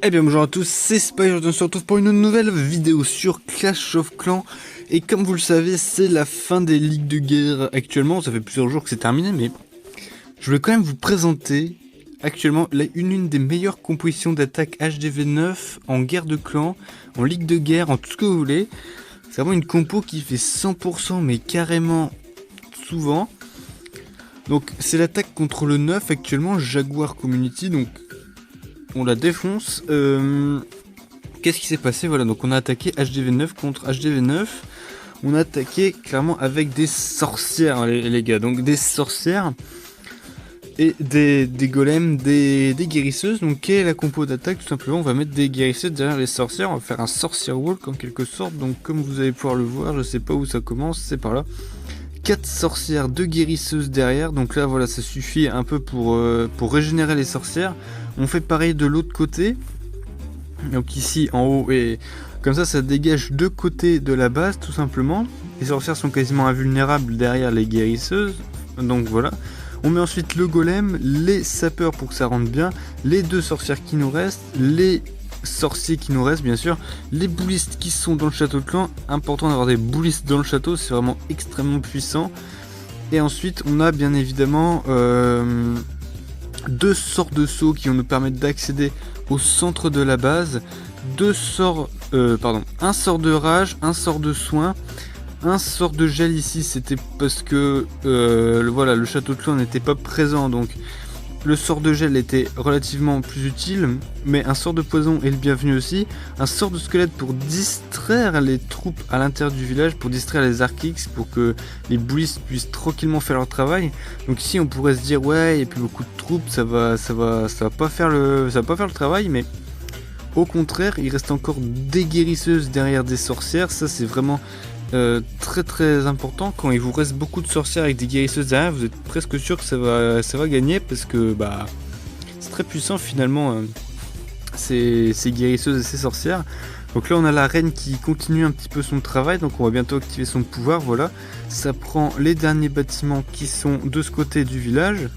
Eh bien bonjour à tous, c'est Spy, on se retrouve pour une nouvelle vidéo sur Clash of Clans. Et comme vous le savez, c'est la fin des ligues de guerre actuellement, ça fait plusieurs jours que c'est terminé, mais je voulais quand même vous présenter actuellement une des meilleures compositions d'attaque HDV9 en guerre de clans, en ligue de guerre, en tout ce que vous voulez. C'est vraiment une compo qui fait 100% mais carrément souvent. Donc c'est l'attaque contre le 9 actuellement, Jaguar Community, donc on la défonce. Qu'est-ce qui s'est passé? Voilà, donc on a attaqué HDV9 contre HDV9. On a attaqué clairement avec des sorcières, les gars. Donc des sorcières et des golems, des guérisseuses. Donc quelle est la compo d'attaque? Tout simplement, on va mettre des guérisseuses derrière les sorcières. On va faire un sorcier walk en quelque sorte. Donc comme vous allez pouvoir le voir, je sais pas où ça commence, c'est par là. 4 sorcières, 2 guérisseuses derrière. Donc là, voilà, ça suffit un peu pour régénérer les sorcières. On fait pareil de l'autre côté. Donc ici en haut, et comme ça dégage deux côtés de la base tout simplement. Les sorcières sont quasiment invulnérables derrière les guérisseuses. Donc voilà. On met ensuite le golem, les sapeurs pour que ça rentre bien, les deux sorcières qui nous restent, les sorciers qui nous restent bien sûr, les boulistes qui sont dans le château de clan. Important d'avoir des boulistes dans le château, c'est vraiment extrêmement puissant. Et ensuite on a bien évidemment deux sorts de sauts qui vont nous permettre d'accéder au centre de la base, un sort de rage, un sort de soin, un sort de gel ici, c'était parce que voilà, le château de clan n'était pas présent, donc le sort de gel était relativement plus utile, mais un sort de poison est le bienvenu aussi, un sort de squelette pour distraire les troupes à l'intérieur du village, pour distraire les Archix, pour que les boulistes puissent tranquillement faire leur travail. Donc ici on pourrait se dire ouais, il n'y a plus beaucoup de troupes, ça va pas faire le travail, mais au contraire, il reste encore des guérisseuses derrière des sorcières. Ça c'est vraiment très très important. Quand il vous reste beaucoup de sorcières avec des guérisseuses derrière, vous êtes presque sûr que ça va gagner, parce que bah c'est très puissant finalement, ces guérisseuses et ces sorcières. Donc là on a la reine qui continue un petit peu son travail, donc on va bientôt activer son pouvoir. Voilà, ça prend les derniers bâtiments qui sont de ce côté du village.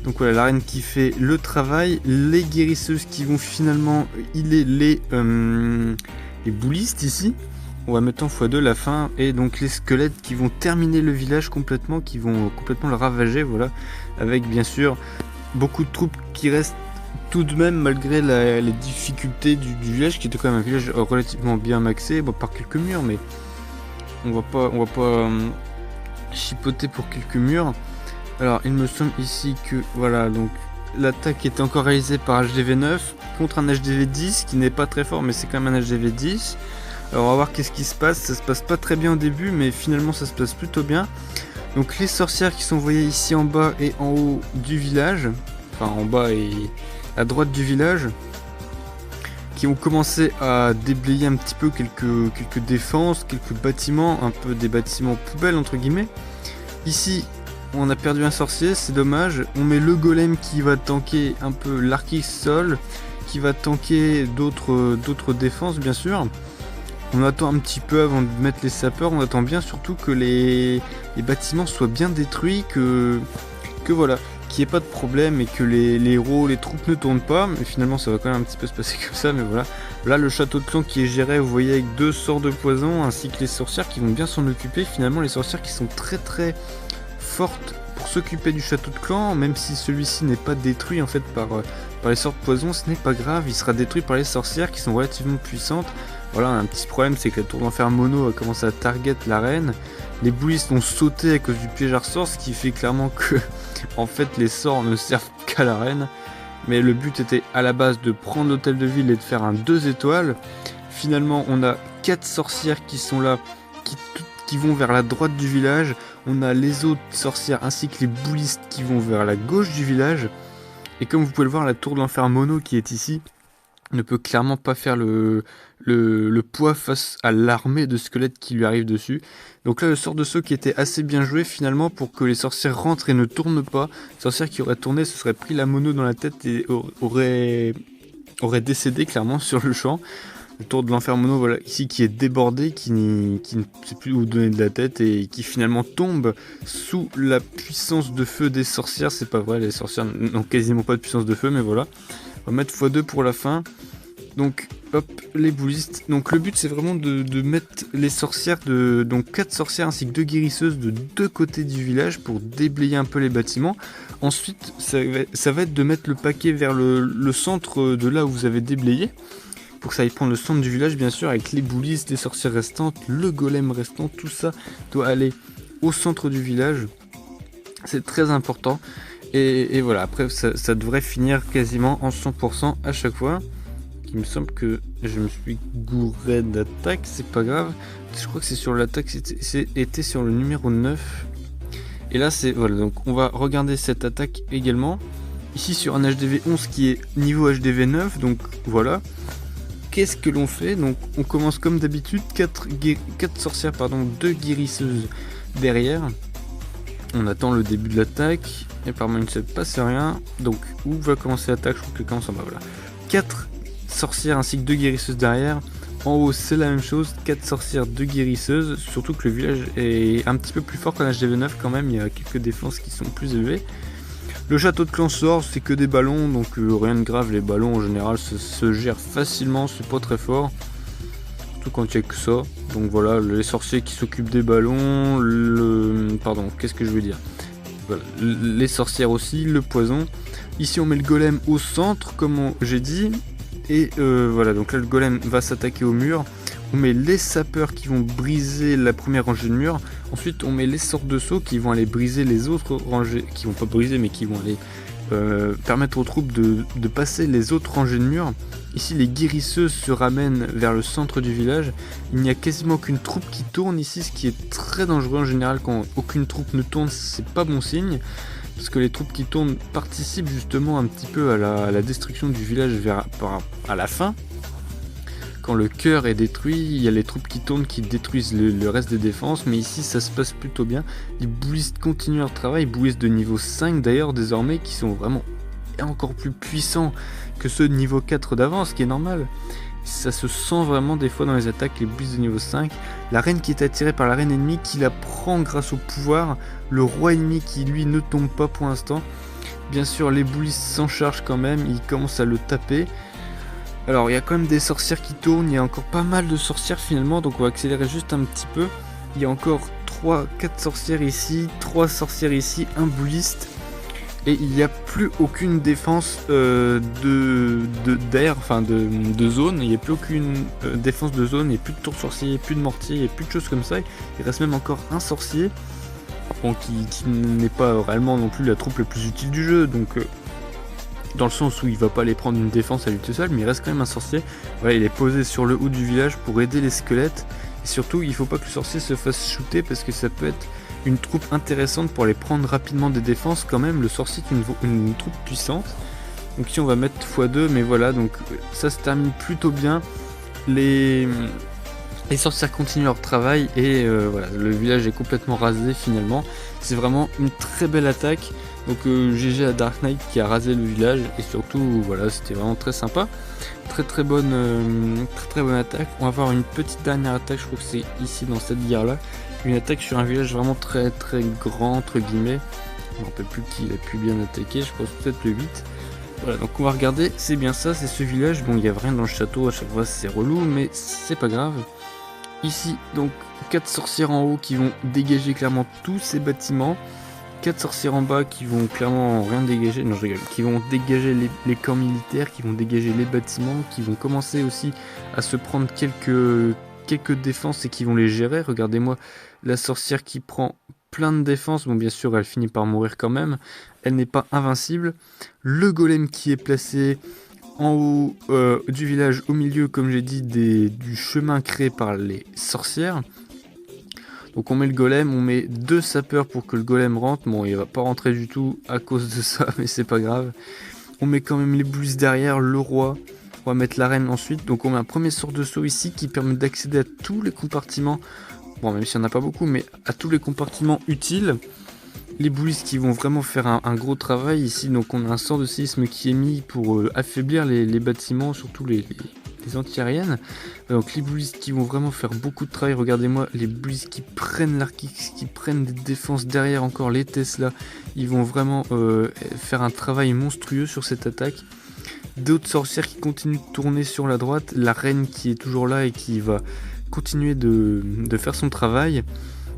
Donc voilà, la reine qui fait le travail, les guérisseuses qui vont finalement healer les boulistes ici. On va mettre en x2 la fin, et donc les squelettes qui vont terminer le village complètement, qui vont complètement le ravager, voilà, avec bien sûr beaucoup de troupes qui restent tout de même malgré les difficultés du village, qui était quand même un village relativement bien maxé, bon, par quelques murs, mais on va pas chipoter pour quelques murs. Alors il me semble ici que voilà, donc l'attaque était encore réalisée par HDV9 contre un HDV10 qui n'est pas très fort, mais c'est quand même un HDV10. Alors on va voir qu'est-ce qui se passe. Ça se passe pas très bien au début, mais finalement ça se passe plutôt bien. Donc les sorcières qui sont envoyées ici en bas et en haut du village, enfin en bas et à droite du village, qui ont commencé à déblayer un petit peu quelques défenses, quelques bâtiments, un peu des bâtiments poubelles entre guillemets. Ici on a perdu un sorcier, c'est dommage. On met le golem qui va tanker un peu l'archis sol, qui va tanker d'autres défenses bien sûr. On attend un petit peu avant de mettre les sapeurs, on attend bien surtout que les bâtiments soient bien détruits, que voilà, qu'il n'y ait pas de problème et que les héros, les troupes ne tournent pas. Mais finalement ça va quand même un petit peu se passer comme ça, mais voilà. Là le château de clan qui est géré, vous voyez, avec deux sorts de poison, ainsi que les sorcières qui vont bien s'en occuper. Finalement les sorcières qui sont très très fortes pour s'occuper du château de clan, même si celui-ci n'est pas détruit en fait par les sorts de poison, ce n'est pas grave, il sera détruit par les sorcières qui sont relativement puissantes. Voilà, un petit problème, c'est que la tour d'enfer mono a commencé à target la reine. Les boulistes ont sauté à cause du piège à ressort, ce qui fait clairement que en fait les sorts ne servent qu'à la reine. Mais le but était à la base de prendre l'hôtel de ville et de faire un 2 étoiles. Finalement on a 4 sorcières qui sont là, qui vont vers la droite du village. On a les autres sorcières ainsi que les boulistes qui vont vers la gauche du village. Et comme vous pouvez le voir, la tour de l'enfer mono qui est ici ne peut clairement pas faire le poids face à l'armée de squelettes qui lui arrive dessus. Donc là le sort de saut qui était assez bien joué finalement pour que les sorcières rentrent et ne tournent pas. Les sorcières qui auraient tourné se seraient pris la mono dans la tête et auraient décédé clairement sur le champ. Le tour de l'enfer mono, voilà, ici qui est débordé, qui ne sait plus où donner de la tête et qui finalement tombe sous la puissance de feu des sorcières. C'est pas vrai, les sorcières n'ont quasiment pas de puissance de feu, mais voilà. On va mettre x2 pour la fin. Donc hop, les boulistes. Donc le but c'est vraiment de mettre les sorcières, donc 4 sorcières ainsi que 2 guérisseuses de deux côtés du village pour déblayer un peu les bâtiments. Ensuite ça va être de mettre le paquet vers le centre de là où vous avez déblayé, pour que ça aille prendre le centre du village bien sûr, avec les boulistes, les sorcières restantes, le golem restant, tout ça doit aller au centre du village. C'est très important. Et voilà, après ça devrait finir quasiment en 100% à chaque fois. Il me semble que je me suis gouré d'attaque, c'est pas grave. Je crois que c'est sur l'attaque, c'était sur le numéro 9. Et là c'est, voilà, donc on va regarder cette attaque également. Ici sur un HDV 11 qui est niveau HDV 9, donc voilà. Qu'est-ce que l'on fait? Donc on commence comme d'habitude, 4 sorcières, 2 guérisseuses derrière. On attend le début de l'attaque, et par il ne se passe rien. Donc où va commencer l'attaque? Je crois que commence en bas, voilà. 4 sorcières ainsi que 2 guérisseuses derrière. En haut c'est la même chose, 4 sorcières, 2 guérisseuses. Surtout que le village est un petit peu plus fort qu'un HDV9 quand même, il y a quelques défenses qui sont plus élevées. Le château de clan sort, c'est que des ballons, donc rien de grave, les ballons en général se gèrent facilement, c'est pas très fort. Surtout quand il n'y a que ça. Donc voilà, les sorciers qui s'occupent des ballons, qu'est-ce que je veux dire, voilà, les sorcières aussi, le poison. Ici on met le golem au centre, comme j'ai dit. Et voilà, donc là le golem va s'attaquer au mur. On met les sapeurs qui vont briser la première rangée de murs. Ensuite on met les sorts de saut qui vont aller briser les autres rangées, qui vont pas briser mais qui vont aller permettre aux troupes de passer les autres rangées de murs. Ici les guérisseuses se ramènent vers le centre du village. Il n'y a quasiment aucune troupe qui tourne ici, ce qui est très dangereux en général. Quand aucune troupe ne tourne, c'est pas bon signe, parce que les troupes qui tournent participent justement un petit peu à la destruction du village à la fin. Quand le cœur est détruit, il y a les troupes qui tournent qui détruisent le reste des défenses, mais ici ça se passe plutôt bien. Les boulistes continuent leur travail, boulistes de niveau 5 d'ailleurs désormais, qui sont vraiment encore plus puissants que ceux de niveau 4 d'avant, ce qui est normal. Ça se sent vraiment des fois dans les attaques, les boulistes de niveau 5. La reine qui est attirée par la reine ennemie, qui la prend grâce au pouvoir. Le roi ennemi qui lui ne tombe pas pour l'instant. Bien sûr les boulistes s'en chargent quand même, ils commencent à le taper. Alors il y a quand même des sorcières qui tournent, il y a encore pas mal de sorcières finalement, donc on va accélérer juste un petit peu. Il y a encore 4 sorcières ici, 3 sorcières ici, un bouliste. Et il n'y a plus aucune défense de zone, il n'y a plus aucune défense de zone, il n'y a plus de tour sorcier, plus de mortier, il n'y a plus de choses comme ça. Il reste même encore un sorcier, bon, qui n'est pas réellement non plus la troupe la plus utile du jeu, donc dans le sens où il va pas aller prendre une défense à lui tout seul, mais il reste quand même un sorcier. Voilà, il est posé sur le haut du village pour aider les squelettes, et surtout il faut pas que le sorcier se fasse shooter, parce que ça peut être une troupe intéressante pour aller prendre rapidement des défenses. Quand même le sorcier est une troupe puissante, donc ici on va mettre x2, mais voilà, donc ça se termine plutôt bien. Les sorcières continuent leur travail, et voilà, le village est complètement rasé finalement. C'est vraiment une très belle attaque, donc GG à Dark Knight qui a rasé le village, et surtout voilà, c'était vraiment très sympa. Très bonne attaque. On va voir une petite dernière attaque, je crois que c'est ici dans cette guerre là. Une attaque sur un village vraiment très grand entre guillemets. Je ne me rappelle plus qui a pu bien attaquer, je pense peut-être le 8. Voilà, donc on va regarder, c'est bien ça, c'est ce village. Bon, il n'y a rien dans le château, à chaque fois c'est relou, mais c'est pas grave. Ici, donc 4 sorcières en haut qui vont dégager clairement tous ces bâtiments. 4 sorcières en bas qui vont clairement rien dégager, non je rigole, qui vont dégager les camps militaires, qui vont dégager les bâtiments, qui vont commencer aussi à se prendre quelques défenses et qui vont les gérer. Regardez-moi la sorcière qui prend plein de défenses, bon bien sûr elle finit par mourir quand même, elle n'est pas invincible. Le golem qui est placé en haut du village, au milieu comme j'ai dit du chemin créé par les sorcières. Donc on met le golem, on met 2 sapeurs pour que le golem rentre. Bon, il va pas rentrer du tout à cause de ça, mais c'est pas grave. On met quand même les boulistes derrière, le roi. On va mettre la reine ensuite. Donc on met un premier sort de saut ici qui permet d'accéder à tous les compartiments. Bon, même s'il n'y en a pas beaucoup, mais à tous les compartiments utiles. Les boulistes qui vont vraiment faire un gros travail ici. Donc on a un sort de séisme qui est mis pour affaiblir les bâtiments, surtout les anti-aériennes. Donc les boulistes qui vont vraiment faire beaucoup de travail. Regardez-moi les boulistes qui prennent l'archix, qui prennent des défenses derrière encore les Tesla. Ils vont vraiment faire un travail monstrueux sur cette attaque. d'autres sorcières qui continuent de tourner sur la droite, la reine qui est toujours là et qui va continuer de faire son travail.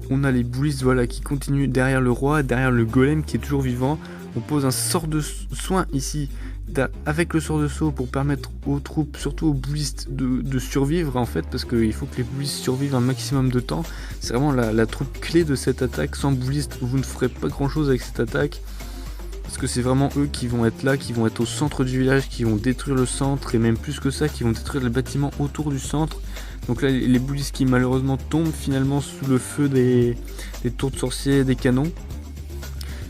On a les boulistes voilà, qui continuent derrière le roi, derrière le golem qui est toujours vivant. On pose un sort de soin ici avec le sort de saut pour permettre aux troupes, surtout aux boulistes, de survivre en fait, parce qu'il faut que les boulistes survivent un maximum de temps. C'est vraiment la troupe clé de cette attaque. Sans boulistes, vous ne ferez pas grand chose avec cette attaque, parce que c'est vraiment eux qui vont être là, qui vont être au centre du village, qui vont détruire le centre, et même plus que ça, qui vont détruire les bâtiments autour du centre. Donc là, les boulistes qui malheureusement tombent finalement sous le feu des tours de sorciers, des canons.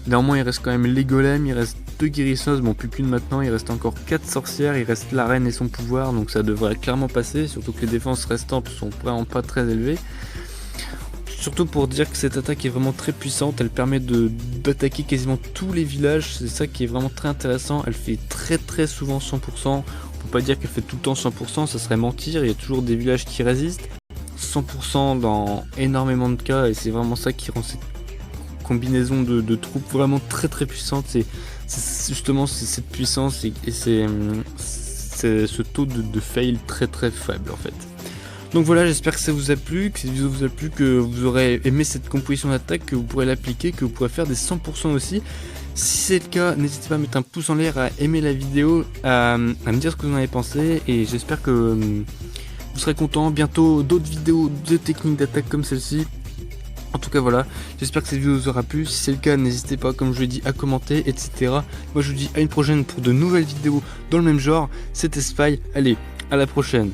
Néanmoins, il reste quand même les golems, il reste 2 guérisseuses, bon plus qu'une maintenant, il reste encore 4 sorcières, il reste la reine et son pouvoir, donc ça devrait clairement passer, surtout que les défenses restantes sont vraiment pas très élevées. Surtout pour dire que cette attaque est vraiment très puissante, elle permet d'attaquer quasiment tous les villages, c'est ça qui est vraiment très intéressant, elle fait très souvent 100%, on peut pas dire qu'elle fait tout le temps 100%, ça serait mentir, il y a toujours des villages qui résistent, 100% dans énormément de cas, et c'est vraiment ça qui rend cette combinaison de troupes vraiment très puissante. C'est justement cette puissance et c'est ce taux de fail très faible en fait. Donc voilà, j'espère que ça vous a plu, que cette vidéo vous a plu, que vous aurez aimé cette composition d'attaque, que vous pourrez l'appliquer, que vous pourrez faire des 100% aussi. Si c'est le cas, n'hésitez pas à mettre un pouce en l'air, à aimer la vidéo, à me dire ce que vous en avez pensé, et j'espère que vous serez content. Bientôt d'autres vidéos de techniques d'attaque comme celle-ci. En tout cas voilà, j'espère que cette vidéo vous aura plu. Si c'est le cas, n'hésitez pas, comme je l'ai dit, à commenter, etc. Moi je vous dis à une prochaine pour de nouvelles vidéos dans le même genre. C'était Spy, allez, à la prochaine.